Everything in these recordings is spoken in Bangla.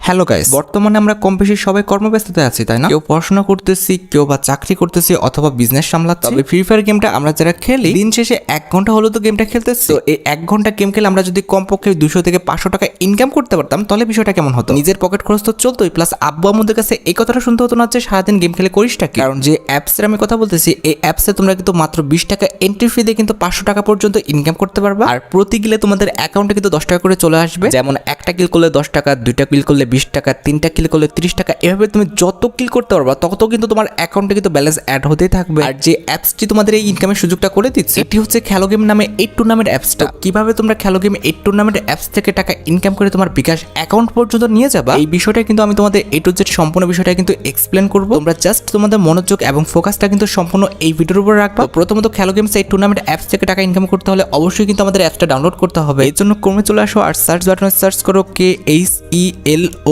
হ্যালো গাইস, বর্তমানে আমরা কম বেশি সবাই কর্মব্যস্ততায় আছি, তাই না? কেউ পড়াশোনা করতেছি, কেউ বা চাকরি করতেছি, অথবা বিজনেস সামলাচ্ছি। তবে ফ্রি ফায়ার গেমটা আমরা যারা খেলি, দিন শেষে 1 ঘন্টা হলো তো গেমটা খেলতেছি। তো এই 1 ঘন্টা গেম খেলে আমরা যদি কমপক্ষে 200 থেকে 500 টাকা ইনকাম করতে পারতাম, তাহলে বিষয়টা কেমন হতো? নিজের পকেট খরচ তো চলতোই, প্লাস আব্বু আম্মুদের কাছে এই কথাটা শুনতে হতো না যে সারাদিন গেম খেলে করিসটা কি। কারণ যে অ্যাপসের আমি কথা বলতেছি, এই অ্যাপসে তোমরা কিন্তু মাত্র 20 টাকা এন্ট্রি ফি দিয়ে কিন্তু 500 টাকা পর্যন্ত ইনকাম করতে পারবা। আর প্রতি গিলে তোমাদের অ্যাকাউন্টে কিন্তু 10 টাকা করে চলে আসবে। যেমন একটা কিল করলে 10 টাকা, 2টা কিল করলে 20 টাকা, 3টা কিল করলে 30 টাকা। এভাবে তুমি যত কিল করতে পারবা তত কিন্তু তোমার অ্যাকাউন্টে কিন্তু ব্যালেন্স অ্যাড হতেই থাকবে। আর যে অ্যাপসটি তোমাদের এই ইনকামের সুযোগটা করে দিচ্ছে, এটি হচ্ছে খেলো গেম নামে 8 টুর্নামেন্ট অ্যাপসটা। কিভাবে তোমরা খেলো গেম 8 টুর্নামেন্ট অ্যাপস থেকে টাকা ইনকাম করে তোমার বিকাশ অ্যাকাউন্ট পর্যন্ত নিয়ে যাবা, এই বিষয়টা কিন্তু আমি তোমাদের A to Z সম্পূর্ণ বিষয়টা কিন্তু এক্সপ্লেন করব। তোমরা জাস্ট তোমাদের মনোযোগ এবং ফোকাসটা কিন্তু সম্পূর্ণ এই ভিডিওর উপর রাখবা। প্রথমত খেলো গেমস 8 টুর্নামেন্ট অ্যাপস থেকে টাকা ইনকাম করতে হলে অবশ্যই কিন্তু আমাদের অ্যাপসটা ডাউনলোড করতে হবে। এর জন্য ক্রমে চলে আসো আর সার্চ বাটনে সার্চ করো KHELOGAMES.NET,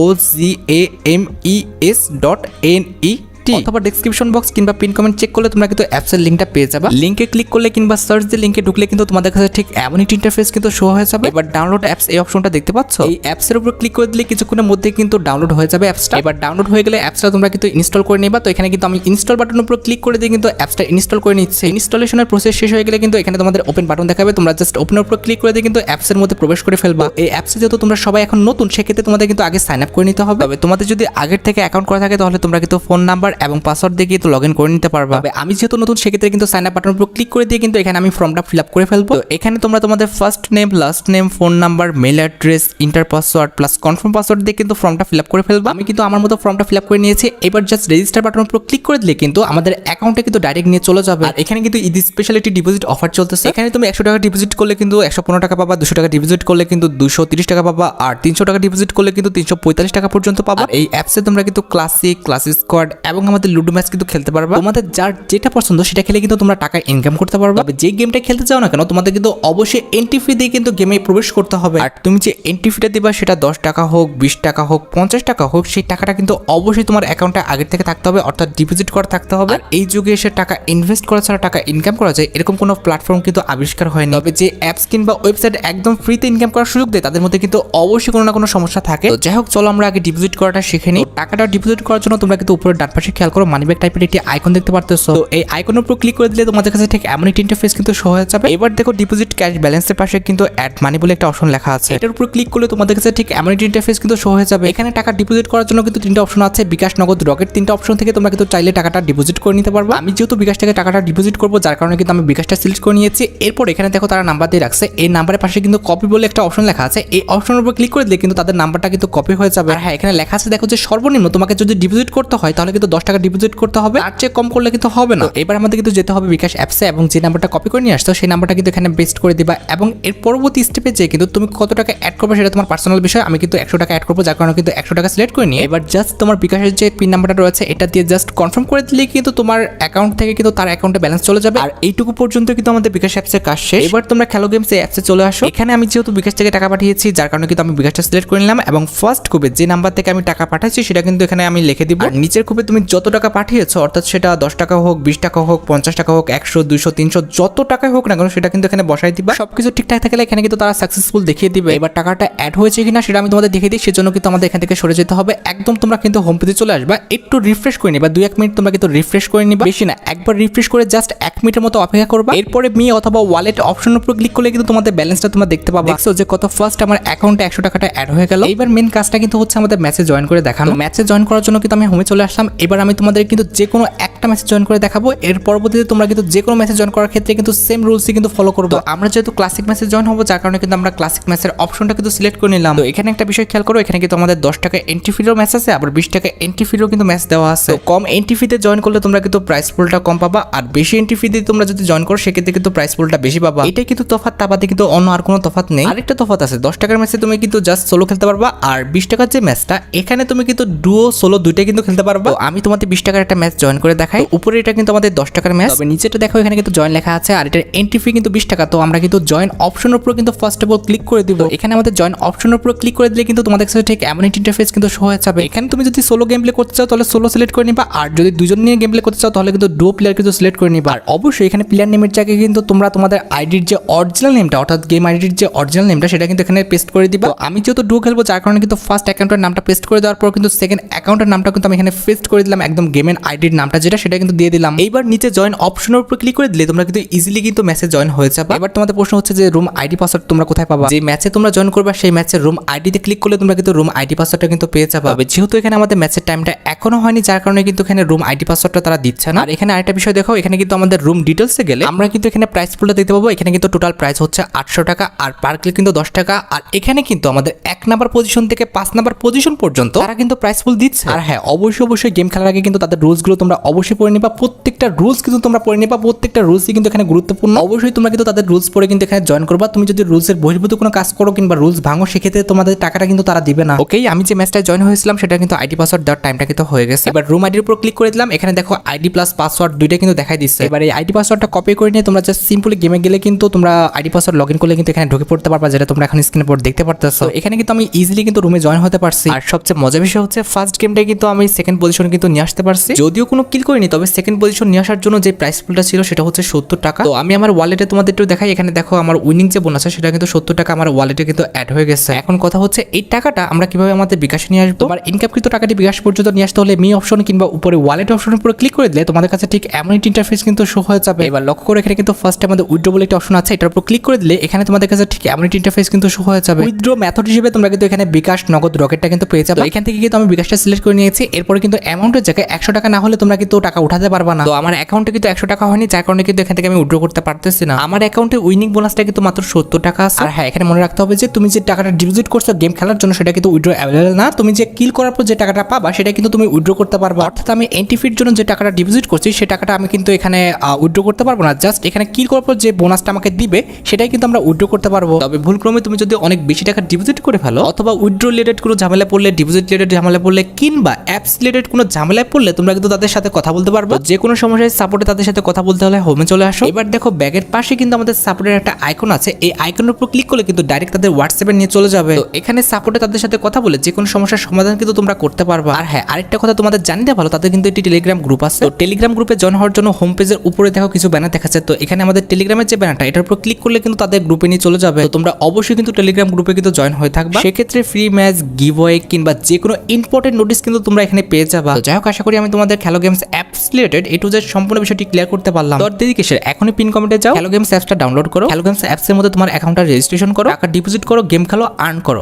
অথবা ডেসক্রিপশন বক্স কিংবা পিন কমেন্ট চেক করলে তোমরা কিন্তু অ্যাপসের লিংকটা পেয়ে যাবে। লিংকে ক্লিক করলে কিংবা সার্চ দিয়ে লিংকে ঢুকলে কিন্তু তোমাদের কাছে ঠিক এমনই ইন্টারফেস কিন্তু শো হয়ে যাবে। এবার ডাউনলোড অ্যাপস এই অপশনটা দেখতে পাচ্ছ, এই অ্যাপসের উপর ক্লিক করে দিলে কিছুক্ষণের মধ্যে কিন্তু ডাউনলোড হয়ে যাবে অ্যাপসটা। এবার ডাউনলোড হয়ে গেলে অ্যাপসটা তোমরা কিন্তু ইনস্টল করে নেবা। তো এখানে কিন্তু আমি ইনস্টল বাটনের উপর ক্লিক করে দিয়ে কিন্তু অ্যাপসটা ইনস্টল করে নিচ্ছি। ইনস্টলেশনের প্রসেস শেষ হয়ে গেলে কিন্তু এখানে তোমাদের ওপেন বাটন দেখাবে, তোমরা জাস্ট ওপেনের উপর ক্লিক করে দিয়ে কিন্তু অ্যাপসের মধ্যে প্রবেশ করে ফেলবা। এই অ্যাপসে যেহেতু তোমরা সবাই এখন নতুন, সেক্ষেত্রে তোমাদের কিন্তু আগে সাইন আপ করে নিতে হবে। তবে তোমাদের যদি আগের থেকে অ্যাকাউন্ট করা থাকে তাহলে তোমরা কিন্তু ফোন নাম্বার এবং পাসওয়ার্ড দিয়ে কিন্তু লগ ইন করে নিতে পারবা। তবে আমি যেহেতু নতুন, সেক্ষেত্রে কিন্তু সাইন আপ বাটনের উপর ক্লিক করে দিয়ে কিন্তু এখানে আমি ফর্মটা ফিল আপ করে ফেলবো। তো এখানে তোমরা তোমাদের first name, last name, phone number, mail address, enter password plus confirm password দিয়ে কিন্তু ফর্মটা ফিল আপ করে ফেলবো। আমি কিন্তু আমার মতো ফর্মটা ফিল আপ করে নিয়েছি। এবার জাস্ট রেজিস্টার বাটনের উপর ক্লিক করে দিলে কিন্তু আমাদের অ্যাকাউন্টে কিন্তু ডাইরেক্ট নিয়ে চলে যাবে। আর এখানে কিন্তু ঈদ স্পেশালিটি ডিপোজিট অফার চলতেছে। এখানে তুমি 100 টাকা ডিপোজিট করলে কিন্তু 115 টাকা পাবা, 200 টাকা ডিপোজিট করলে কিন্তু 230 টাকা পাবা, আর 300 টাকা ডিপোজিট করলে কিন্তু 345 টাকা পর্যন্ত পাবা। এই অ্যাপসে তোমরা কিন্তু ক্লাসিক, ক্লাস স্কোয়াড এবং আমাদের লুডো ম্যাচ কিন্তু খেলতে পারবা। তোমাদের যার যেটা পছন্দ সেটা খেলে কিন্তু তোমরা টাকা ইনকাম করতে পারবে। তবে যে গেমটা খেলতে চাও না কেন, তোমাদের কিন্তু অবশ্যই এন্ট্রি ফি দিয়ে কিন্তু গেমে প্রবেশ করতে হবে। আর তুমি যে এন্ট্রি ফিটা দিবা সেটা 10 টাকা হোক, 20 টাকা হোক, 50 টাকা হোক, সেই টাকাটা কিন্তু অবশ্যই তোমার অ্যাকাউন্টে আগের থেকে থাকতে হবে, অর্থাৎ ডিপোজিট করা থাকতে হবে। এই যুগে এসে টাকা ইনভেস্ট করা ছাড়া টাকা ইনকাম করা যায় এরকম কোনো প্ল্যাটফর্ম কিন্তু আবিষ্কার হয়নি। তবে যে অ্যাপস কিংবা ওয়েবসাইট একদম ফ্রিতে ইনকাম করার সুযোগ দেয়, তাদের মধ্যে কিন্তু অবশ্যই কোনো না কোনো সমস্যা থাকে। তো যাই হোক, চলো আমরা আগে ডিপোজিট করাটা শিখে নিই। টাকাটা ডিপোজিট করার জন্য তোমরা কিন্তু উপরে ডান পাশে খেয়াল করো, মানিব্যাগ টাইপের একটি আইকন দেখতে পারতেছো। তো এই আইকনের উপর ক্লিক করে দিলে তোমাদের কাছে ঠিক এমন একটি ইন্টারফেস কিন্তু শো হয়ে যাবে। এবার দেখো ডিপোজিট ক্যাশ ব্যালেন্সের পাশে কিন্তু অ্যাড মানি বলে একটা অপশন লেখা আছে। এটার উপর ক্লিক করলে তোমাদের কাছে ঠিক এমন একটি ইন্টারফেস কিন্তু শো হয়ে যাবে। এখানে টাকা ডিপোজিট করার জন্য কিন্তু 3টা অপশন আছে, বিকাশ, নগদ, রকেট। 3টা অপশন থেকে তোমরা কিন্তু চাইলে টাকাটা ডিপোজিট করে নিতে পারবা। আমি যেহেতু বিকাশ থেকে টাকাটা ডিপোজিট করবো, যার কারণে কিন্তু আমি বিকাশটা সিলেক্ট করে নিয়েছি। এরপর এখানে দেখো তারা নাম্বার দিয়ে রাখছে, এই নাম্বারের পাশে কিন্তু কপি বলে একটা অপশন লেখা আছে। এই অপশনের উপর ক্লিক করে দিলে কিন্তু তাদের নাম্বারটা কিন্তু কপি হয়ে যাবে। আর হ্যাঁ, এখানে লেখা আছে দেখো যে সর্বনিম্ন তোমাকে যদি ডিপোজিট করতে হয় তাহলে কিন্তু 10 টাকা ডিপোজিট করতে হবে, তার চেয়ে কম করলে কিন্তু হবে না। এবার আমাদের কিন্তু যেতে হবে বিকাশ অ্যাপসে এবং যে নাম্বারটা কপি করে নিয়ে আসছো সেই নাম্বারটা কিন্তু এখানে পেস্ট করে দিবা। এবং এর পরবর্তী স্টেপে যে কিন্তু তুমি কত টাকা অ্যাড করবে সেটা তোমার পার্সোনাল বিষয়। আমি কিন্তু 100 টাকা অ্যাড করবো, যার কারণে কিন্তু 100 টাকা সিলেক্ট করে নিয়ে এবার জাস্ট তোমার বিকাশের যে পিন নাম্বারটা রয়েছে এটা দিয়ে জাস্ট কনফার্ম করে দিলে কিন্তু তোমার অ্যাকাউন্ট থেকে কিন্তু তার অ্যাকাউন্টে ব্যালেন্স চলে যাবে। আর এইটুকু পর্যন্ত কিন্তু আমাদের বিকাশ অ্যাপসের কাজ শেষ। এবার তোমরা খেলো গেমস এই অ্যাপসে চলে আসো। এখানে আমি যেহেতু বিকাশ থেকে টাকা পাঠিয়েছি, যার কারণে কিন্তু আমি বিকাশটা সিলেক্ট করে নিলাম এবং ফার্স্ট কোপে যে নাম্বার থেকে আমি টাকা পাঠাচ্ছি সেটা কিন্তু এখানে আমি লিখে দিব। আর নিচের কোপে তুমি যত টাকা পাঠিয়েছো, অর্থাৎ সেটা 10 টাকা হোক, 20 টাকা হোক, 50 টাকা হোক, 100, 200, 300 যত টাকা হোক না কেন সেটা কিন্তু এখানে বসাই দিবা। সবকিছু ঠিকঠাক থাকলে এখানে কিন্তু তারা সাকসেসফুল দেখিয়ে দিবে। এবার টাকাটা অ্যাড হয়েছে কিনা সেটা আমি তোমাদের দেখিয়ে দিই, সেজন্য কিন্তু আমাদের এখান থেকে সরে যেতে হবে। একদম তোমরা কিন্তু হোম পেজে চলে আসবা, একটু রিফ্রেশ করে নিবা, 2-1 মিনিট তোমরা কিন্তু রিফ্রেশ করে নিবা, বেশি না, একবার রিফ্রেশ করে জাস্ট 1 মিনিটের মতো অপেক্ষা করবা। এরপরে মি অথবা ওয়ালেট অপশনের উপর ক্লিক করলে কিন্তু তোমাদের ব্যালেন্সটা তোমরা দেখতে পাবা। দেখছো যে কত ফার্স্ট আমার অ্যাকাউন্টে 100 টাকাটা অ্যাড হয়ে গেল। এবার মেন কাজটা কিন্তু হচ্ছে আমাদের ম্যাচে জয়েন করে দেখানো। ম্যাচে জয়েন করার জন্য কিন্তু আমি হোমে চলে আসলাম। এবার আমি তোমাদের কিন্তু যে কোনো একটা ম্যাচে জয়েন করে দেখাবো। এর পরবর্তীতে তোমরা কিন্তু যে কোনো ম্যাচে জয়েন করার ক্ষেত্রে কিন্তু সেম রুলসই কিন্তু ফলো করবো। আমরা যেহেতু ক্লাসিক ম্যাচে জয়েন হবো, যার কারণে কিন্তু আমরা ক্লাসিক ম্যাচের অপশনটা কিন্তু সিলেক্ট করে নিলাম। তো এখানে একটা বিষয় খেয়াল করো, এখানে কিন্তু আমাদের 10 টাকা এন্ট্রি ফিরও ম্যাচ আছে, আবার 20 টাকা এন্ট্রি ফিরও কিন্তু ম্যাচ দেওয়া আছে। কম এন্ট্রি ফিতে জয়েন করলে তোমরা কিন্তু প্রাইস পুলটা কম পাবা, আর বেশি এন্ট্রি ফি দিয়ে তোমরা যদি জয়েন করো সেক্ষেত্রে কিন্তু প্রাইস পুলটা বেশি পাবা। এটাই কিন্তু তফাৎ, তা বাদে কিন্তু অন্য আর কোনো তফাৎ নেই। আরেকটা তফাৎ আছে, 10 টাকার ম্যাচে তুমি কিন্তু জাস্ট সোলো খেলতে পারবা, আর 20 টাকার যে ম্যাচটা এখানে তুমি কিন্তু ডুও সোলো দুইটাই কিন্তু খেলতে পারবা। আমি তোমাদের তোমাদের 20 টাকার একটা ম্যাচ জয়েন করে দেখাই। উপরে এটা কিন্তু আমাদের 10 টাকার ম্যাচ, তবে নিচেটা দেখো এখানে কিন্তু জয়েন লেখা আছে আর এটার এন্ট্রি ফি কিন্তু 20 টাকা। তো আমরা কিন্তু জয়েন অপশনের উপর কিন্তু ফার্স্ট অফ অল ক্লিক করে দিব। এখানে আমাদের জয়েন অপশনের উপর ক্লিক করে দিলে কিন্তু তোমাদের কাছে ঠিক এমন একটা ইন্টারফেস কিন্তু শো হয়ে যাবে। এখানে তুমি যদি সোলো গেম প্লে করতে চাও তাহলে সোলো সিলেক্ট করে নিবা, আর যদি দুজন নিয়ে গেম প্লে করতে চাও তাহলে কিন্তু ডুও প্লেয়ার কিন্তু সিলেক্ট করে নিবা। আর অবশ্যই এখানে প্লেয়ার নেমের জায়গায় কিন্তু তোমরা তোমাদের আইডির যে অরিজিনাল নেমটা অর্থাৎ গেম আইডির যে অরিজিনাল নেমটা সেটা কিন্তু এখানে পেস্ট করে দিবা। আমি যেহেতু ডুও খেলবো যার কারণে কিন্তু ফার্স্ট অ্যাকাউন্টের নামটা পেস্ট করে দেওয়ার পর কিন্তু সেকেন্ড অ্যাকাউন্টের নামটা কিন্তু আমি এখানে পেস্ট করে দিলাম, একদম গেমের আইডির নামটা যেটা সেটা কিন্তু দিয়ে দিলাম। এইবার নিচে জয়েন অপশনের উপর ক্লিক করে দিলে তোমরা কিন্তু ইজিলি কিন্তু ম্যাচে জয়েন হয়ে যাবে। এবার তোমাদের প্রশ্ন হচ্ছে যে রুম আইডি পাসওয়ার্ড তোমরা কোথায় পাবা? যে ম্যাচে তোমরা জয়েন করবা সেই ম্যাচের রুম আইডিতে ক্লিক করলে তোমরা কিন্তু রুম আইডি পাসওয়ার্ডটা কিন্তু পেয়ে যাবে। যেহেতু এখানে আমাদের ম্যাচের টাইমটা এখনো হয়নি যার কারণে কিন্তু এখানে রুম আইডি পাসওয়ার্ডটা তারা দিচ্ছে না। আর এখানে আরেকটা বিষয় দেখো, এখানে কিন্তু আমাদের রুম ডিটেলসে গেলে আমরা কিন্তু এখানে প্রাইস পুলটা দেখতে পাবো। এখানে কিন্তু টোটাল প্রাইস হচ্ছে 800 টাকা আর পার ক্লিক কিন্তু 10 টাকা। আর এখানে কিন্তু আমাদের 1 নাম্বার পজিশন থেকে 5 নাম্বার পজিশন পর্যন্ত তারা কিন্তু প্রাইস পুল দিচ্ছে। আর হ্যাঁ, অবশ্যই গেম খেলার আগে কিন্তু তাদের রুলসগুলো তোমরা অবশ্যই পড়ে নিবা। প্রত্যেকটা রুলস কিন্তু তোমরা পড়ে নিবা, প্রত্যেকটা রুলসই কিন্তু এখানে গুরুত্বপূর্ণ। অবশ্যই তোমরা কিন্তু তাদের রুলস পড়ে কিন্তু এখানে জয়েন করবা। তুমি যদি রুলসের বহির্ভূত কোনো কাজ করো কিংবা রুলস ভাঙো সেক্ষেত্রে তোমাদের টাকাটা কিন্তু তারা দিবে না। ওকে, আমি যে ম্যাচটায় জয়েন হয়েছিলাম সেটা কিন্তু আইডি পাসওয়ার্ড দেওয়ার টাইমটা কিন্তু হয়ে গেছে। এবার রুম আইডির উপর ক্লিক করে দিলাম। এখানে দেখো আইডি প্লাস পাসওয়ার্ড দুইটা কিন্তু দেখাই দিচ্ছে। এবার এই আইডি পাসওয়ার্ডটা কপি করে নিয়ে তোমরা জাস্ট সিম্পলি গেমে গেলে কিন্তু তোমরা আইডি পাসওয়ার্ড লগইন করলে কিন্তু এখানে ঢুকে পড়তে পারবা, যেটা তোমরা এখন স্ক্রিনে পড়ে দেখতে পারতেছো। এখানে কিন্তু আমি ইজিলি কিন্তু রুমে জয়েন হতে পারছি। আর সবচেয়ে মজার বিষয় হচ্ছে ফার্স্ট গেমটাই কিন্তু আমি সেকেন্ড পজিশন কিন্তু নিয়ে আসতে পারছি, যদিও কোনো কিল করিনি, তবে সেকেন্ড পজিশন নিয়ে আসার জন্য যে প্রাইস পুলটা ছিল সেটা হচ্ছে 70 টাকা। তো আমি আমার ওয়ালেটে তোমাদের একটু দেখাই। এখানে দেখো আমার উইনিং যে বোনাস আছে সেটা কিন্তু 70 টাকা আমার ওয়ালেটে কিন্তু অ্যাড হয়ে গেছে। এখন কথা হচ্ছে এই টাকাটা আমরা কিভাবে আমাদের বিকাশে নিয়ে আসবো। তোমার ইনকামকৃত টাকাটি বিকাশ পর্যন্ত নিয়ে আসতে হলে মি অপশন কিংবা উপরে ওয়ালেট অপশনের উপর ক্লিক করে দিলে তোমাদের কাছে ঠিক এমন একটা ইন্টারফেস কিন্তু শো হয়ে যাবে। এবার লক্ষ্য করে এখানে কিন্তু ফার্স্টে আমাদের উইথড্র বলে একটা অপশন আছে, এটার উপর ক্লিক করে দিলে এখানে তোমাদের কাছে ঠিক এমন একটা ইন্টারফেস কিন্তু শো হয়ে যাবে। উইথড্র মেথড হিসেবে তোমরা কিন্তু এখানে বিকাশ, নগদ, রকেটটা কিন্তু পেয়ে যাবে। এখান থেকে কিন্তু আমি বিকাশটা সিলেক্ট করে নিয়েছি। এরপরে কিন্তু অ্যামাউন্টের জায়গায় 100 টাকা না হলে তোমরা কিন্তু টাকা উঠাতে পারবা না। তো আমার অ্যাকাউন্টে কিন্তু 100 টাকা হয়নি যার কারণে কিন্তু এখান থেকে আমি উইথড্র করতে পারতেছি না। আমার অ্যাকাউন্টে উইনিং বোনাসটা কিন্তু মাত্র 70 টাকা আছে। আর হ্যাঁ, এখানে মনে রাখতে হবে যে তুমি যে টাকাটা ডিপোজিট করছো গেম খেলার জন্য সেটা কিন্তু উইথড্র অ্যাভেলেবল না। তুমি যে কিল করার পর যে টাকাটা পাবা সেটা কিন্তু তুমি উইথড্র করতে পারবা। অর্থাৎ আমি এন্ট্রি ফির জন্য যে টাকাটা ডিপোজিট করছি সেই টাকাটা আমি কিন্তু এখানে উইথড্র করতে পারবো না। জাস্ট এখানে কিল করার পর যে বোনাসটা আমাকে দিবে সেটাই কিন্তু আমরা উইথড্র করতে পারবো। তবে ভুলক্রমে তুমি যদি অনেক বেশি টাকা ডিপোজিট করে ফেলো অথবা উইথড্র রিলেটেড কোনো ঝামেলা পড়লে, ডিপোজিট রিলেটেড ঝামেলা পড়লে কিংবা অ্যাপস রিলেটেড কোনো ঝামেলায় পড়লে তোমরা কিন্তু তাদের সাথে কথা বলতে পারবো। যে কোনো সমস্যায় সাপোর্টে তাদের সাথে কথা বলতে হলে হোমে চলে আসো। এবার দেখো ব্যাগের পাশে কিন্তু আমাদের সাপোর্টের একটা আইকন আছে, এই আইকনের উপর ক্লিক করলে কিন্তু ডাইরেক্ট তাদের হোয়াটসঅ্যাপে নিয়ে চলে যাবে। তো এখানে সাপোর্টে তাদের সাথে কথা বলে যে কোনো সমস্যার সমাধান কিন্তু তোমরা করতে পারবা। আর হ্যাঁ, আরেকটা কথা তোমাদের জানিয়ে ভালো, তাদের কিন্তু একটি টেলিগ্রাম গ্রুপ আছে। তো টেলিগ্রাম গ্রুপে জয়েন হওয়ার জন্য হোম পেজের উপরে দেখো কিছু ব্যানার দেখাচ্ছে। তো এখানে আমাদের টেলিগ্রামের যে ব্যানারটা এটার উপর ক্লিক করলে কিন্তু তাদের গ্রুপে নিয়ে চলে যাবে। তো তোমরা অবশ্যই কিন্তু টেলিগ্রাম গ্রুপে কিন্তু জয়েন হয়ে থাকবা। সেক্ষেত্রে ফ্রি ম্যাচ, গিভওয়ে কিংবা যে কোনো ইম্পর্টেন্ট নোটিস কিন্তু তোমরা এখানে পেয়ে যাবা। তো যাই হোক, আশা করি আমি তোমাদের খেলো games apps related A to Z সম্পূর্ণ বিষয়টি ক্লিয়ার করতে পারলাম। তো দেরি কিসের, এখনই পিন কমেন্টে যাও, খেলো গেমস অ্যাপসটা ডাউনলোড করো, খেলো গেমস অ্যাপসের মধ্যে তোমার অ্যাকাউন্টটা রেজিস্ট্রেশন করো, টাকা ডিপোজিট করো, গেম খেলো, আর্ন করো।